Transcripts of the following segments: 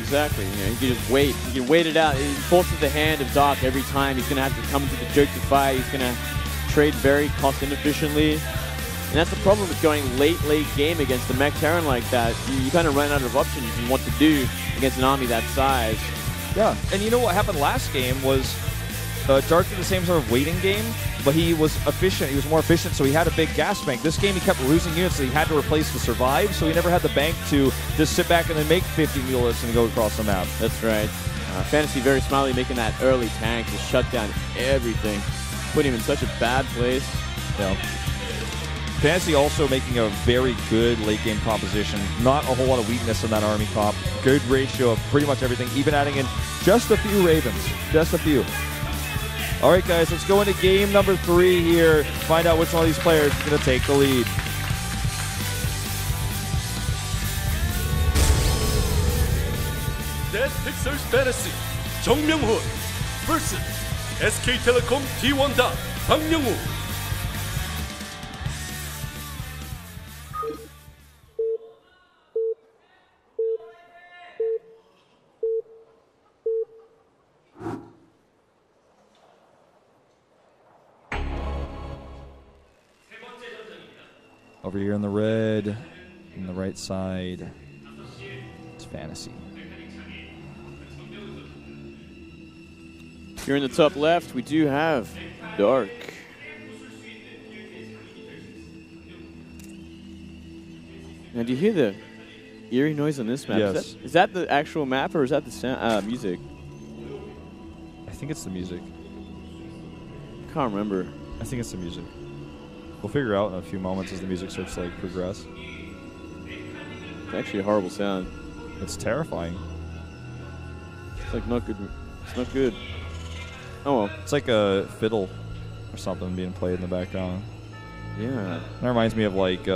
exactly. You know, you can just wait. You can wait it out. It forces the hand of Dark every time. He's going to have to come into the joke to fight. He's going to trade very cost inefficiently. And that's the problem with going late game against the Mech Terran like that. You kind of run out of options and what to do against an army that size. Yeah, and you know what happened last game was Dark did the same sort of waiting game, but he was efficient. He was more efficient, so he had a big gas bank. This game, he kept losing units that he had to replace to survive, so he never had the bank to just sit back and then make 50 mules and go across the map. That's right. FanTaSy very smartly making that early tank to shut down everything, put him in such a bad place. Yeah. FanTaSy also making a very good late game composition. Not a whole lot of weakness in that army comp. Good ratio of pretty much everything, even adding in just a few Ravens. Just a few. All right, guys, let's go into game number 3 here. Find out which one of these players is going to take the lead. That Pixar's FanTaSy, 정명훈 vs SK텔레콤 T1 다 박명우. Over here in the red, on the right side, it's FanTaSy. Here in the top left, we do have Dark. Now, do you hear the eerie noise on this map? Yes. Is that the actual map, or is that the sound, music? I think it's the music. Can't remember. I think it's the music. We'll figure out in a few moments as the music starts to like progress. It's actually a horrible sound. It's terrifying. It's like not good. It's not good. Oh well. It's like a fiddle or something being played in the background. Yeah. That reminds me of like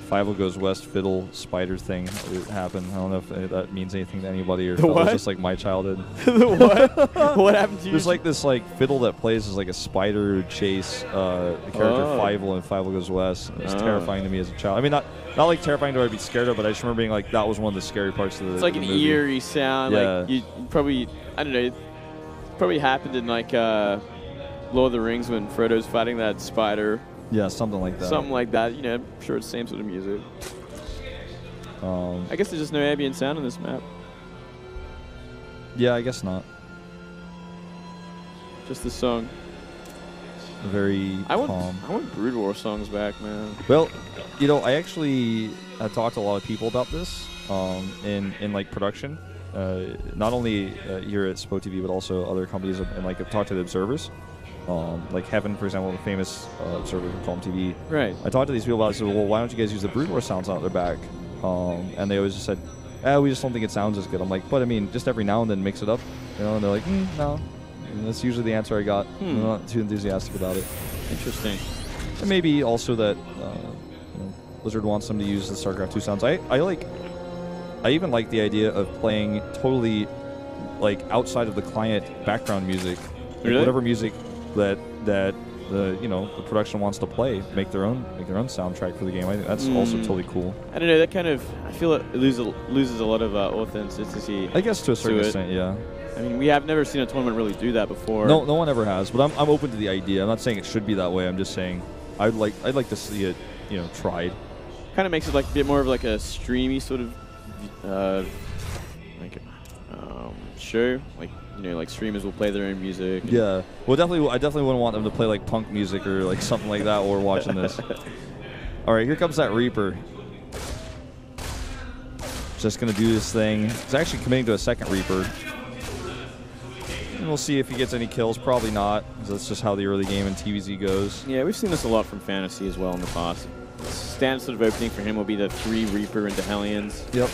Five Goes West fiddle spider thing that happened. I don't know if that means anything to anybody or if that was just like my childhood. The what? What happened to you? There's like this like fiddle that plays as like a spider chase the character Fievel in Five Goes West. It was terrifying to me as a child. I mean, not like terrifying to where I'd be scared of, but I just remember being like, that was one of the scary parts of the It's like an movie. eerie sound. Yeah. Like you probably, I don't know, it probably happened in like Lord of the Rings when Frodo's fighting that spider. Yeah, something like that. Something like that. You know, I'm sure it's the same sort of music. I guess there's just no ambient sound on this map. Yeah, I guess not. Just the song. Very calm. I want Brood War songs back, man. Well, you know, I actually have talked to a lot of people about this in like production. Not only here at SportsTV, but also other companies, and like I've talked to the observers. Like Heaven, for example, the famous observer from Calm TV. Right. I talked to these people about it. I said, well, why don't you guys use the Brood War sounds out their back? And they always just said, we just don't think it sounds as good. I'm like, but I mean, just every now and then mix it up. You know, and they're like, no. And that's usually the answer I got. I'm not too enthusiastic about it. Interesting. And maybe also that you know, Blizzard wants them to use the StarCraft 2 sounds. I even like the idea of playing totally like outside of the client background music. Like whatever music that the you know the production wants to play, make their own soundtrack for the game. I think that's also totally cool. I don't know, that kind of, I feel it loses a lot of authenticity. I guess to a certain extent, yeah. I mean, we have never seen a tournament really do that before. No one ever has. But I'm open to the idea. I'm not saying it should be that way. I'm just saying I'd like to see it, you know, tried. Kind of makes it like a bit more of like a streamy sort of show. Like, you know, like streamers will play their own music. Yeah. Well, I definitely wouldn't want them to play like punk music or like something like that while we're watching this. All right, here comes that Reaper. Just gonna do this thing. He's actually committing to a second Reaper. And we'll see if he gets any kills. Probably not, because that's just how the early game in TVZ goes. Yeah, we've seen this a lot from FanTaSy as well in the past. Standard sort of opening for him will be the 3 Reaper into Hellions. Yep.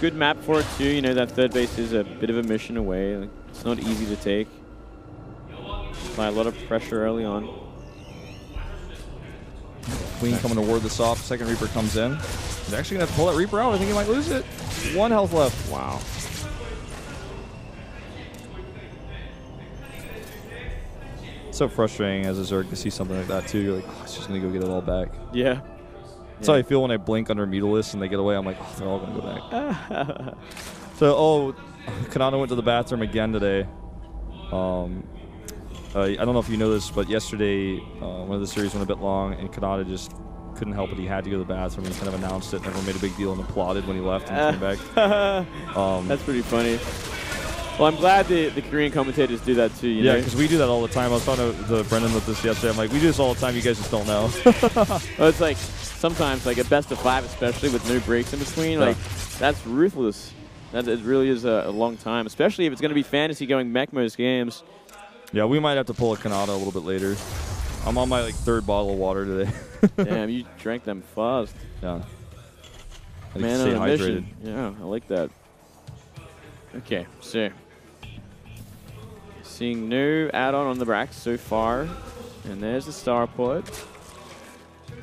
Good map for it too. You know, that third base is a bit of a mission away. Like, it's not easy to take. Apply a lot of pressure early on. Queen coming to ward this off. Second Reaper comes in. He's actually going to pull that Reaper out. I think he might lose it. 1 health left. Wow. So frustrating as a Zerg to see something like that too. You're like, oh, it's just going to go get it all back. Yeah. That's how I feel when I blink under Mutalisk and they get away. I'm like, oh, they're all going to go back. So, Kanata went to the bathroom again today. I don't know if you know this, but yesterday one of the series went a bit long, and Kanata just couldn't help it. He had to go to the bathroom. He kind of announced it, and everyone made a big deal and applauded when he left and came back. That's pretty funny. Well, I'm glad the Korean commentators do that too. You know? Because we do that all the time. I was talking to Brendan with this yesterday. I'm like, we do this all the time. You guys just don't know. Well, it's like sometimes, like a best of 5, especially with no breaks in between. Like that's ruthless. That it really is a long time, especially if it's going to be fantasy going mech most games. Yeah, we might have to pull a Kanata a little bit later. I'm on my like 3rd bottle of water today. Damn, you drank them fast. Yeah. Man on a mission. Yeah, I like that. Okay, so seeing no add-on on the rack so far, and there's the Starport.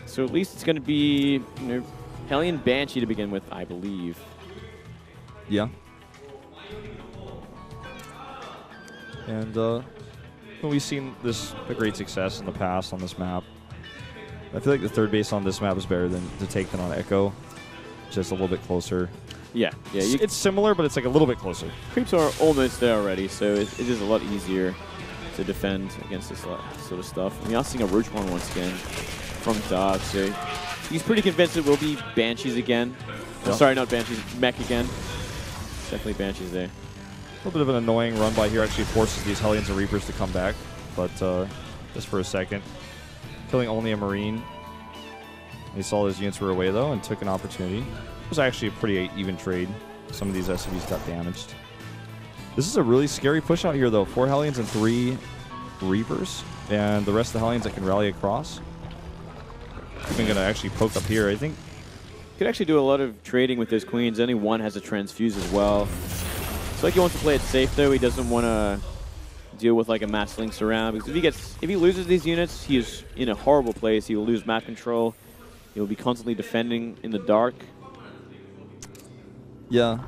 So at least it's going to be, you know, Hellion Banshee to begin with, I believe. Yeah. And we've seen this a great success in the past on this map. I feel like the 3rd base on this map is better to take than on Echo. Just a little bit closer. Yeah. It's similar, but it's like a little bit closer. Creeps are almost there already, so it is a lot easier to defend against this sort of stuff. We are seeing a Roach Horn once again from Dark, so he's pretty convinced it will be Banshees again. Oh, sorry, not Banshees, Mech again. Definitely Banshees there. A little bit of an annoying run by here. Actually forces these Hellions and Reapers to come back, but just for a second. Killing only a Marine. He saw his units were away, though, and took an opportunity. It was actually a pretty even trade. Some of these SCVs got damaged. This is a really scary push out here, though. 4 Hellions and 3 Reapers, and the rest of the Hellions that can rally across. I'm going to actually poke up here, I think. Could actually do a lot of trading with those Queens. Only one has a Transfuse as well. It's like he wants to play it safe, though. He doesn't want to deal with like a mass links around, because if he loses these units, he is in a horrible place. He will lose map control. He will be constantly defending in the dark. Yeah.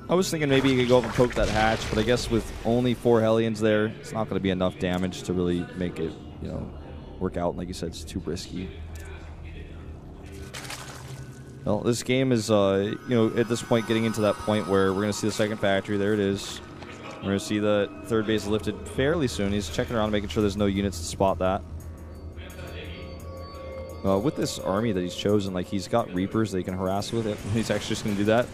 I was thinking maybe he could go up and poke that hatch, but I guess with only 4 Hellions there, it's not going to be enough damage to really make it, you know, work out. Like you said, it's too risky. Well, this game is, you know, at this point getting into that point where we're going to see the 2nd factory. There it is. We're going to see the 3rd base lifted fairly soon. He's checking around, making sure there's no units to spot that. With this army that he's chosen, like, he's got Reapers that he can harass with it. He's actually just going to do that.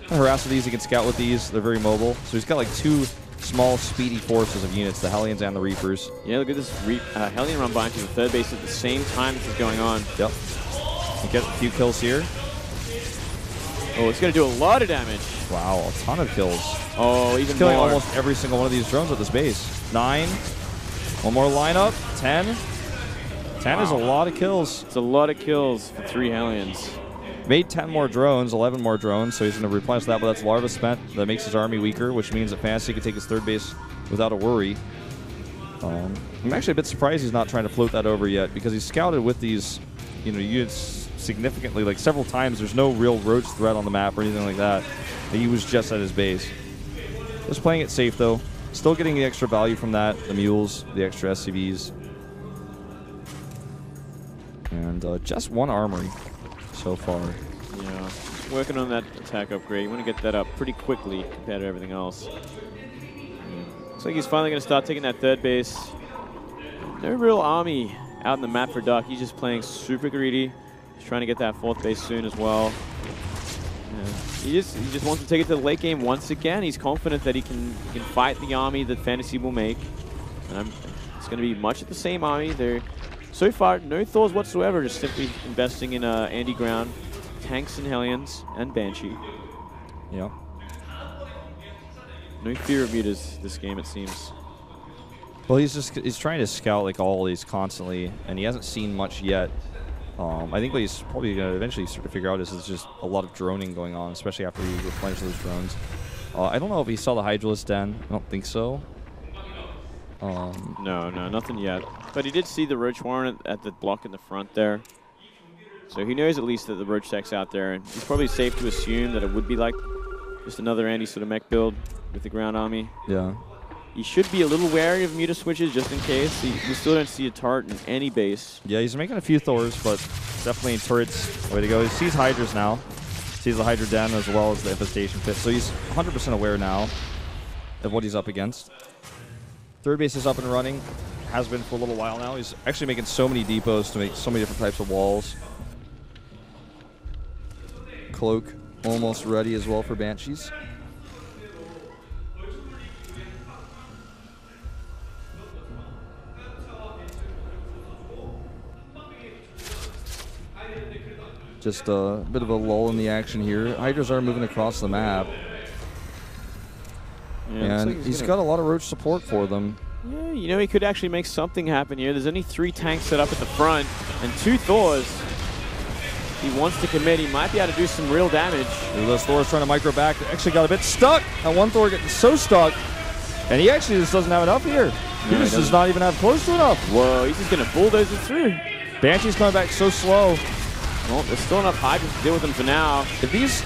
Harass with these, he can scout with these. They're very mobile. So he's got, like, 2 small, speedy forces of units, the Hellions and the Reapers. Yeah, look at this Hellion run by into the 3rd base at the same time this is going on. Yep. You get a few kills here. Oh, it's going to do a lot of damage. Wow, a ton of kills. Oh, even killing more. Almost every single one of these drones at this base. 9. One more lineup. 10. 10 is a lot of kills. It's a lot of kills for 3 Hellions. Made 10 more drones, 11 more drones, so he's going to replenish that, but that's Larva spent. That makes his army weaker, which means that FanTaSy can take his 3rd base without a worry. I'm actually a bit surprised he's not trying to float that over yet, because he's scouted with these, you know, units significantly, like several times. There's no real roach threat on the map or anything like that. He was just at his base. Just playing it safe, though. Still getting the extra value from that, the mules, the extra SCVs. And just 1 armory so far. Yeah, working on that attack upgrade. You want to get that up pretty quickly compared to everything else. Yeah. Looks like he's finally going to start taking that 3rd base. No real army out in the map for Duck. He's just playing super greedy. He's trying to get that 4th base soon as well. Yeah. He just wants to take it to the late game once again. He's confident that he can fight the army that FanTaSy will make. And it's going to be much of the same army. They're so far no Thors whatsoever, just simply investing in Andy Ground, tanks and Hellions, and Banshee. Yeah. No fear of mutas this game, it seems. Well, he's trying to scout like all these constantly, and he hasn't seen much yet. I think what he's probably going to eventually start to figure out is there's just a lot of droning going on, especially after he replenishes those drones. I don't know if he saw the Hydralisk Den. I don't think so. No, nothing yet. But he did see the Roach Horn at the block in the front there. So he knows at least that the Roach Tech's out there. And it's probably safe to assume that it would be like just another Andy sort of mech build with the ground army. Yeah. You should be a little wary of meter switches just in case. You still don't see a turret in any base. Yeah, he's making a few Thors, but definitely turrets. Way to go. He sees Hydras now. Sees the Hydra Den as well as the Infestation Pit. So he's 100% aware now of what he's up against. Third base is up and running. Has been for a little while now. He's actually making so many depots to make so many different types of walls. Cloak almost ready as well for Banshees. Just a bit of a lull in the action here. Hydras are moving across the map. Yeah, and he's got a lot of Roach support for them. Yeah, you know, he could actually make something happen here. There's only 3 tanks set up at the front and 2 Thors. He wants to commit. He might be able to do some real damage. Those Thors trying to micro back. Actually got a bit stuck. That one Thor getting so stuck. And he actually just doesn't have enough here. He just does not even have close to enough. Whoa, he's just going to bulldoze it through. Banshee's coming back so slow. Well, there's still enough Hydras to deal with them for now. If these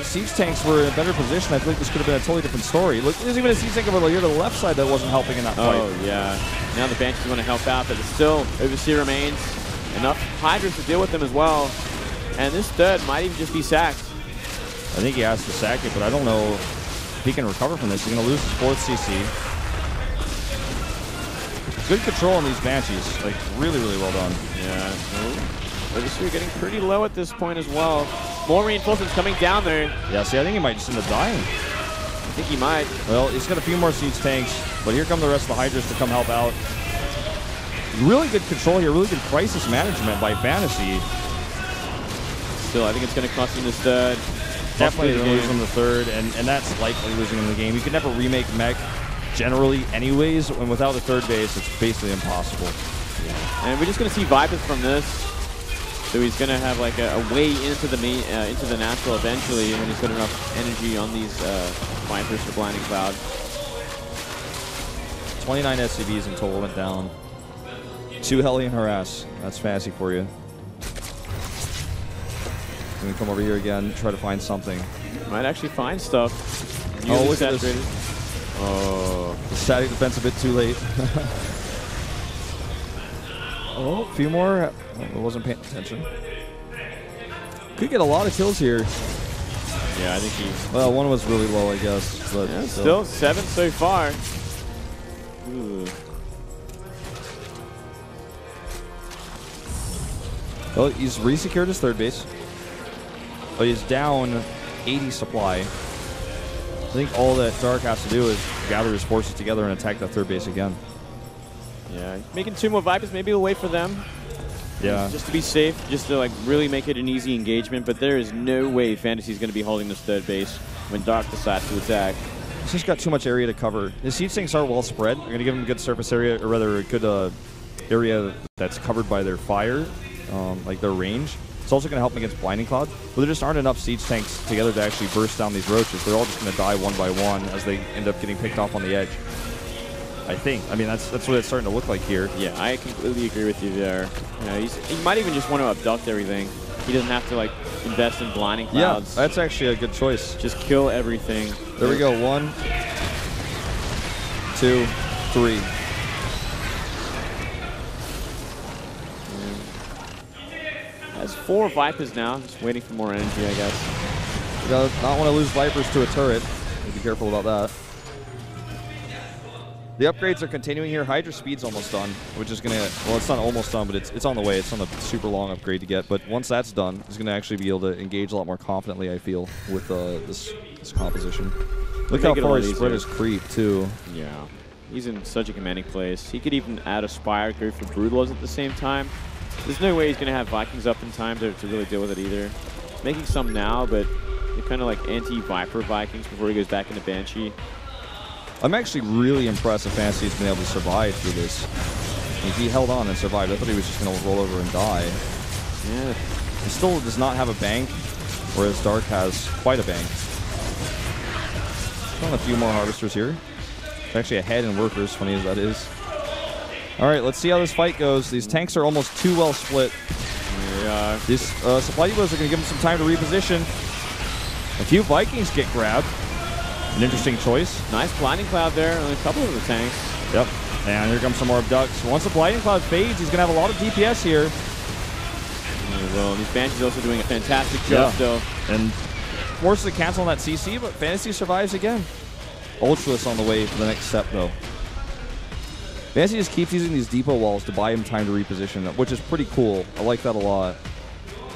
siege tanks were in a better position, I feel like this could have been a totally different story. Look, there's even a siege tank over here to the left side that wasn't helping in that fight. Oh, yeah. Now the Banshees want to help out, but still, Overseer remains. Enough Hydras to deal with them as well. And this third might even just be sacked. I think he has to sack it, but I don't know if he can recover from this. He's going to lose his 4th CC. Good control on these Banshees. Like, really, really well done. Yeah. Overseer getting pretty low at this point as well. More reinforcements coming down there. Yeah, see, I think he might just end up dying. I think he might. Well, he's got a few more siege tanks, but here come the rest of the Hydras to come help out. Really good control here, really good crisis management by FanTaSy. Still, I think it's going to cost him this third. Definitely losing the third, and that's likely losing him the game. You could never remake mech generally anyways, and without a third base, it's basically impossible. Yeah. And we're just going to see Vipers from this. So he's going to have like a way into the natural eventually when he's got enough energy on these Vipers for Blinding Cloud. 29 SCVs in total went down. 2 Hellion Harass. That's fancy for you. Let me come over here again, try to find something. Might actually find stuff. Oh, look at this. Oh, the static defense a bit too late. Oh, a few more. I wasn't paying attention. Could get a lot of kills here. Yeah, I think he... Well, one was really low, I guess. But yeah, still 7 so far. Ooh. Well, he's resecured his third base. But he's down 80 supply. I think all that Dark has to do is gather his forces together and attack that third base again. Yeah, making 2 more Vipers, maybe we'll wait for them. Yeah. Just to be safe, just to like really make it an easy engagement, but there is no way FanTaSy's going to be holding this third base when Dark decides to attack. He's just got too much area to cover. The siege tanks are well spread. They're going to give him a good surface area, or rather a good area that's covered by their fire, like their range. It's also going to help them against Blinding Cloud, but there just aren't enough siege tanks together to actually burst down these roaches. They're all just going to die one by one as they end up getting picked off on the edge. I think. I mean, that's what it's starting to look like here. Yeah, I completely agree with you there. You know, he might even just want to abduct everything. He doesn't have to like invest in Blinding Clouds. Yeah, that's actually a good choice. Just kill everything. There we go. 1, 2, 3. Has 4 Vipers now. Just waiting for more energy, I guess. You do not want to lose Vipers to a turret. Be careful about that. The upgrades are continuing here. Hydra speed's almost done, which is going to, well, it's not almost done, but it's on the way. It's on a super long upgrade to get. But once that's done, he's going to actually be able to engage a lot more confidently, I feel, with this composition. Look how far he spread his creep, too. Yeah. He's in such a commanding place. He could even add Aspire, go for Brutalized at the same time. There's no way he's going to have Vikings up in time to really deal with it either. Making some now, but they're kind of like anti-Viper Vikings before he goes back into Banshee. I'm actually really impressed if FanTaSy's been able to survive through this. Like, he held on and survived. I thought he was just going to roll over and die. Yeah. He still does not have a bank, whereas Dark has quite a bank. Found a few more Harvesters here. It's actually ahead in workers, funny as that is. All right, let's see how this fight goes. These tanks are almost too well split. Yeah. These supply depots are going to give them some time to reposition. A few Vikings get grabbed. An interesting choice. Nice Blinding Cloud there on a couple of the tanks. Yep. And here comes some more Abducts. Once the Blinding Cloud fades, he's going to have a lot of DPS here. Well, these Banshees also doing a fantastic job, though. And forces to cancel on that CC, but FanTaSy survives again. Ultraless on the way for the next step, though. FanTaSy just keeps using these depot walls to buy him time to reposition, which is pretty cool. I like that a lot.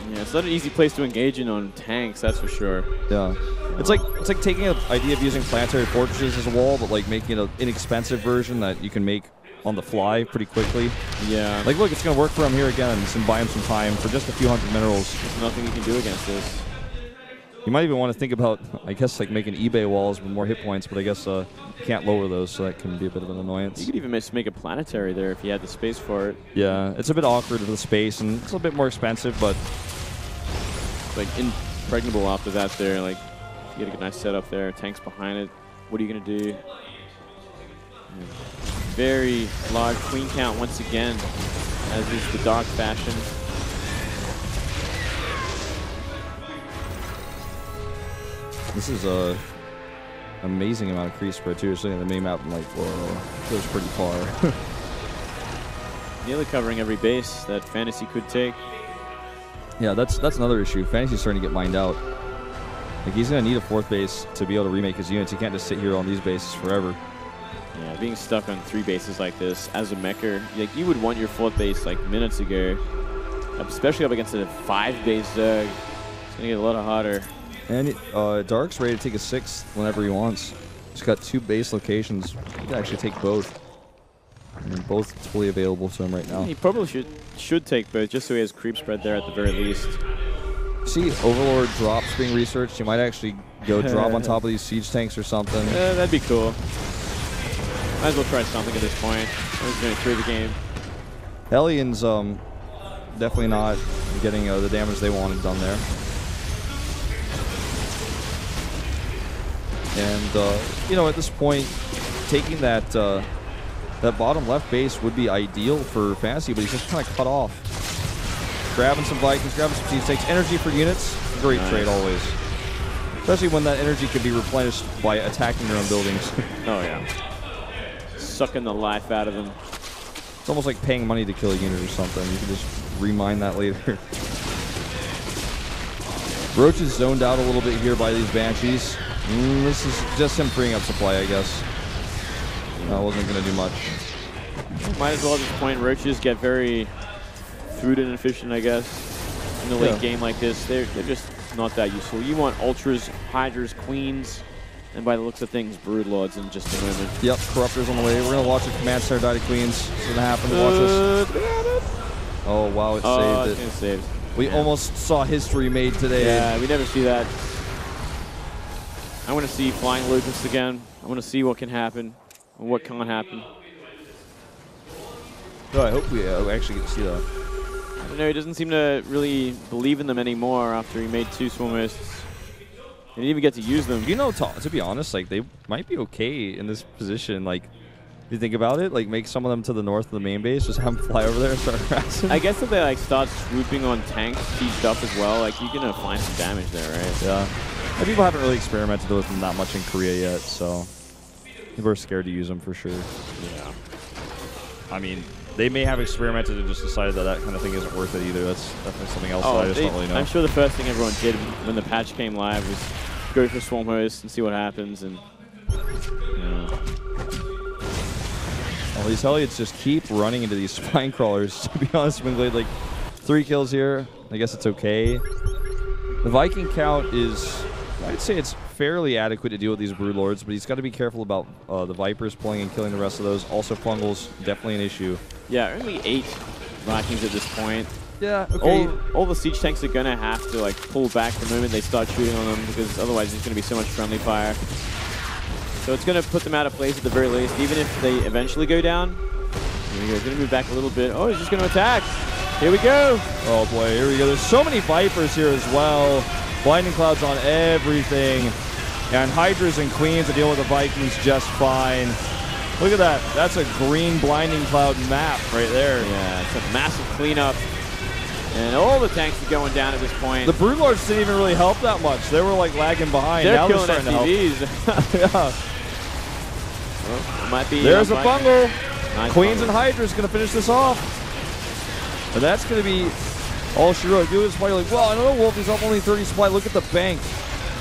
Yeah, it's not an easy place to engage in on tanks, that's for sure. Yeah. It's like taking an idea of using planetary fortresses as a wall, but like making an inexpensive version that you can make on the fly pretty quickly. Yeah. Like, look, it's going to work for him here again and buy him some time for just a few hundred minerals. There's nothing you can do against this. You might even want to think about, I guess, like making eBay walls with more hit points, but I guess you can't lower those, so that can be a bit of an annoyance. You could even just make a planetary there if you had the space for it. Yeah, it's a bit awkward with the space, and it's a bit more expensive, but... It's like impregnable after that there. Like, you get a nice setup there. Tanks behind it. What are you going to do? Yeah. Very large queen count once again, as is the Dark fashion. This is a amazing amount of crease spread too. Just looking at the main map, I'm like, whoa, goes pretty far. Nearly covering every base that FanTaSy could take. Yeah, that's another issue. FanTaSy's starting to get mined out. Like, he's gonna need a 4th base to be able to remake his units. He can't just sit here on these bases forever. Yeah, being stuck on 3 bases like this as a mecher, like you would want your 4th base like minutes ago, especially up against a 5 base Zerg. It's gonna get a lot harder. And Dark's ready to take a 6th whenever he wants. He's got 2 base locations. He can actually take both. I mean, both fully available to him right now. He probably should take both, just so he has creep spread there at the very least. See Overlord drops being researched. You might actually go drop on top of these siege tanks or something. That'd be cool. Might as well try something at this point. I'm just going to clear the game. Hellions definitely not getting the damage they wanted done there. And, you know, at this point, taking that that bottom left base would be ideal for FanTaSy, but he's just kind of cut off. Grabbing some Vikings, grabbing some siege tanks. Energy for units, great trade always. Especially when that energy can be replenished by attacking your own buildings. Oh, yeah. Sucking the life out of them. It's almost like paying money to kill a unit or something. You can just remine that later. Roach is zoned out a little bit here by these Banshees. This is just him freeing up supply, I guess. That wasn't going to do much. Might as well at this point. Roaches get very food inefficient, I guess, in the late game like this. They're just not that useful. You want Ultras, Hydras, Queens, and by the looks of things, Broodlords in just a moment. Yep, Corruptors on the way. We're going to watch a Command Center die to Queens. It's going to happen. Watch this. Oh, wow, it saved it. It's saved. We almost saw history made today. Yeah, we never see that. I want to see Flying Locusts again. I want to see what can happen and what can't happen. Oh, I hope we actually get to see that. I don't know, he doesn't seem to really believe in them anymore after he made 2 Swarmists. He didn't even get to use them. You know, to be honest, like, they might be okay in this position. Like, if you think about it, like, make some of them to the north of the main base, just have them fly over there and start harassing. I guess if they like start swooping on tanks, sieged up as well, like you're gonna find some damage there, right? Yeah. And people haven't really experimented with them that much in Korea yet, so people are scared to use them for sure. Yeah. I mean, they may have experimented and just decided that that kind of thing isn't worth it either. That's definitely something else that I just don't really know. I'm sure the first thing everyone did when the patch came live was go for Swarm Host and see what happens. And well, these Hellions just keep running into these spine crawlers. To be honest, Wingblade, like 3 kills here. I guess it's okay. The Viking count is, I'd say it's fairly adequate to deal with these Broodlords, but he's got to be careful about the Vipers pulling and killing the rest of those. Also, Fungals, definitely an issue. Yeah, only 8 Vikings at this point. Yeah, okay. All the siege tanks are going to have to like pull back the moment they start shooting on them, because otherwise there's going to be so much friendly fire. So it's going to put them out of place at the very least, even if they eventually go down. Here we go, going to move back a little bit. Oh, he's just going to attack. Here we go. Oh boy, here we go. There's so many Vipers here as well. Blinding Clouds on everything. And Hydras and Queens are dealing with the Vikings just fine. Look at that. That's a green Blinding Cloud map right there. Yeah, it's a massive cleanup. And all the tanks are going down at this point. The Brood Lords didn't even really help that much. They were like lagging behind. They're now killing they're starting SCVs. to help. Yeah. Well, it might be. There's a bungle. Nice Queens bungle. and Hydra's going to finish this off. And that's going to be all she wrote. Do is probably like, well, I know Wolfie's up only 30 supply. Look at the bank.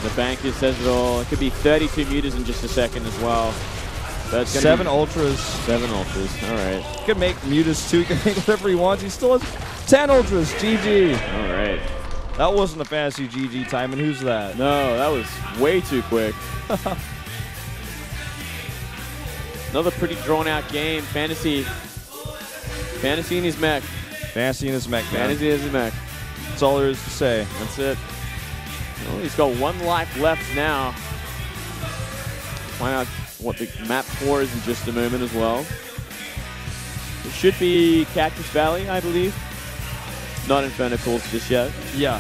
The bank just says it all. It could be 32 mutas in just a second as well. That's gonna 7 be ultras. 7 ultras. All right. He can make mutas too. He can make whatever he wants. He still has 10 ultras. GG. All right. That wasn't a fantasy GG time. And who's that? No, that was way too quick. Another pretty drawn-out game. Fantasy in his mech. Fantasy in his mech, man. Fantasy in his mech. That's all there is to say. That's it. Well, he's got 1 life left now. Find out what the map for is in just a moment as well. It should be Cactus Valley, I believe. Not Inferno Pools just yet. Yeah.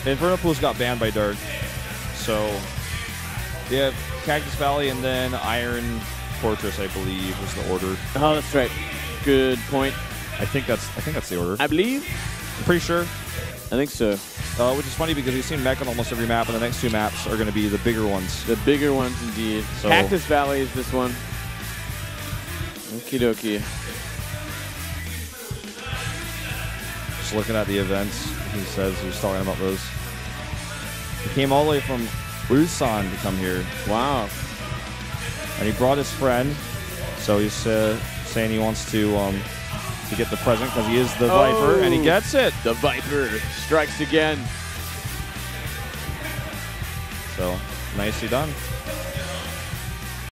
Inferno Pools got banned by Dark. So, yeah, Cactus Valley and then Iron Fortress, I believe, was the order. Oh, that's right. Good point. I think that's the order. I believe. I'm pretty sure. I think so. Which is funny because we've seen mech on almost every map, and the next 2 maps are going to be the bigger ones. The bigger ones, indeed. So, Cactus Valley is this one. Okie dokie. Just looking at the events, he says he's talking about those. He came all the way from Busan to come here. Wow. And he brought his friend, so he's saying he wants to get the present because he is the Viper, and he gets it. The Viper strikes again. So, nicely done.